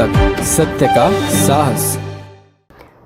तक सत्य का साहस।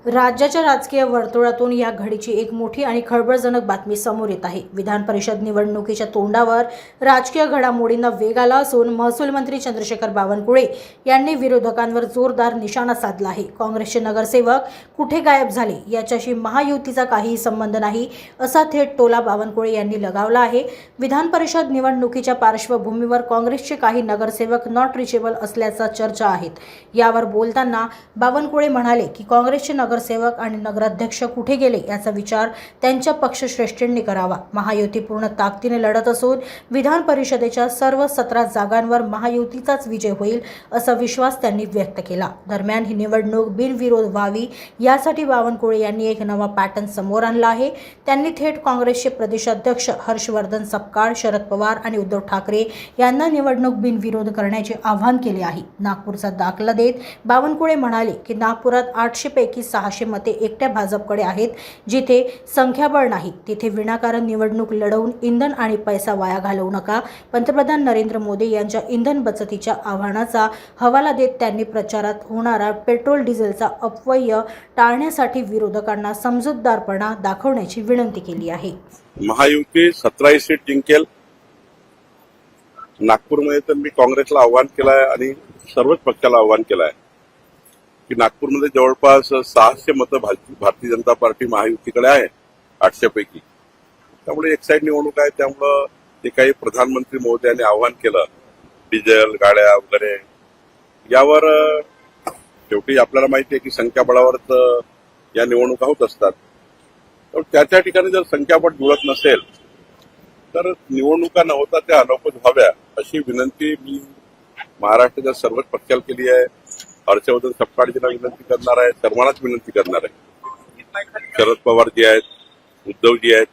राज्याच्या राजकीय वर्तुळातून या घडीची एक मोठी आणि खळबळजनक बातमी समोर येत आहे। विधान परिषद निवडणुकीच्या तोंडावर राजकीय घडामोडींना वेग आला असून महसूल मंत्री चंद्रशेखर बावनकुळे यांनी विरोधकांवर जोरदार निशाणा साधला आहे। काँग्रेसचे नगरसेवक कुठे गायब झाले याच्याशी महायुतीचा काहीही संबंध नाही असा थेट टोला बावनकुळे यांनी लगावला आहे। विधान परिषद निवडणुकीच्या पार्श्वभूमीवर काँग्रेसचे काही नगरसेवक नॉट रिचेबल असल्याचा चर्चा आहेत। यावर बोलताना बावनकुळे म्हणाले की काँग्रेसचे नगरसेवक आणि नगराध्यक्ष कुठे गेले याचा विचार त्यांच्या पक्षश्रेष्ठींनी करावा। महायुती पूर्ण ताकदीने लढत असून विधान परिषदेच्या सर्व 17 जागांवर महायुतीचाच विजय होईल असा विश्वास त्यांनी व्यक्त केला। दरम्यान ही निवडणूक बिनविरोध व्हावी यासाठी बावनकुळे यांनी एक नवा पॅटर्न समोर आणला आहे। त्यांनी थेट काँग्रेसचे प्रदेशाध्यक्ष हर्षवर्धन सपकाळ, शरद पवार आणि उद्धव ठाकरे यांना निवडणूक बिनविरोध करण्याचे आवाहन केले आहे। नागपूरचा दाखला देत बावनकुळे म्हणाले की नागपुरात 800 पैकी 600 मते एकट्या भाजपकडे आहेत। जिथे संख्याबळ नाही तिथे विनाकारण निवडणूक लढवून इंधन आणि पैसा वाया घालवू नका। पंतप्रधान नरेंद्र मोदी यांच्या इंधन बचतीच्या आव्हानाचा हवाला देत त्यांनी प्रचारात होणारा पेट्रोल डिझेलचा अपव्यय टाळण्यासाठी विरोधकांना समजूतदारपणा दाखवण्याची विनंती केली आहे। महायुती 17 सीट जिंकेल। नागपूरमध्ये तर मी काँग्रेसला आव्हान केलं आहे आणि सर्वच पक्षाला आव्हान केलं आहे की नागपूरमध्ये जवळपास 600 मतं भारतीय जनता पार्टी महायुतीकडे आहे 800 पैकी। त्यामुळे एक साईड निवडणूक आहे। त्यामुळं जे काही प्रधानमंत्री महोदयांनी आव्हान केलं डिझेल गाड्या वगैरे यावर शेवटी आपल्याला माहिती आहे की संख्याबळावरच या निवडणुका होत असतात। तर त्या ठिकाणी जर संख्याबळ जुळत नसेल तर निवडणुका न होता त्या अनौपचारिक व्हाव्या अशी विनंती मी महाराष्ट्राच्या सर्वच पक्षाला केली आहे। हर्षवर्धन सपकाळजींना विनंती करणार आहे, सर्वांनाच विनंती करणार आहे। शरद पवार जी आहेत, उद्धवजी आहेत,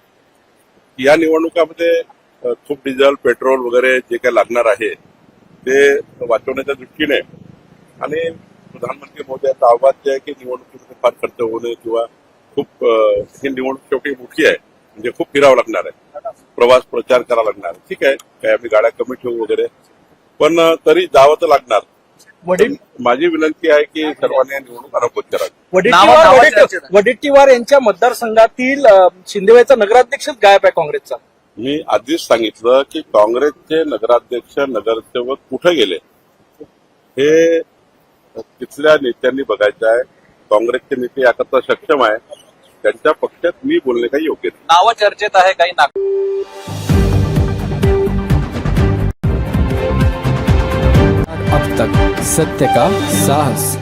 या निवडणुकामध्ये खूप डिझेल पेट्रोल वगैरे जे काही लागणार आहे ते वाचवण्याच्या दृष्टीने आणि प्रधानमंत्री मोदयांचं आव्हान जे आहे की निवडणुकीमध्ये फार खर्च होणे किंवा खूप ही निवडणूक शेवटी मोठी आहे म्हणजे खूप फिरावं लागणार आहे, प्रवास प्रचार करावा लागणार। ठीक आहे, काय आम्ही गाड्या कमी ठेवू वगैरे, पण तरी जावं तर लागणार। माझी विनंती आहे की सर्वांनी निवडणूक आरोग्य करावी। वडेट्टीवार यांच्या मतदारसंघातील शिंदेवाचा नगराध्यक्ष गायब आहे काँग्रेसचा। मी आधीच सांगितलं की काँग्रेसचे नगराध्यक्ष नगरसेवक कुठे गेले हे तिथल्या नेत्यांनी बघायचं आहे। काँग्रेसचे नेते याकरता सक्षम आहे, त्यांच्या पक्षात मी बोलणे काही योग्य नाही। नाव चर्चेत आहे काही अब तक सत्य का साहस।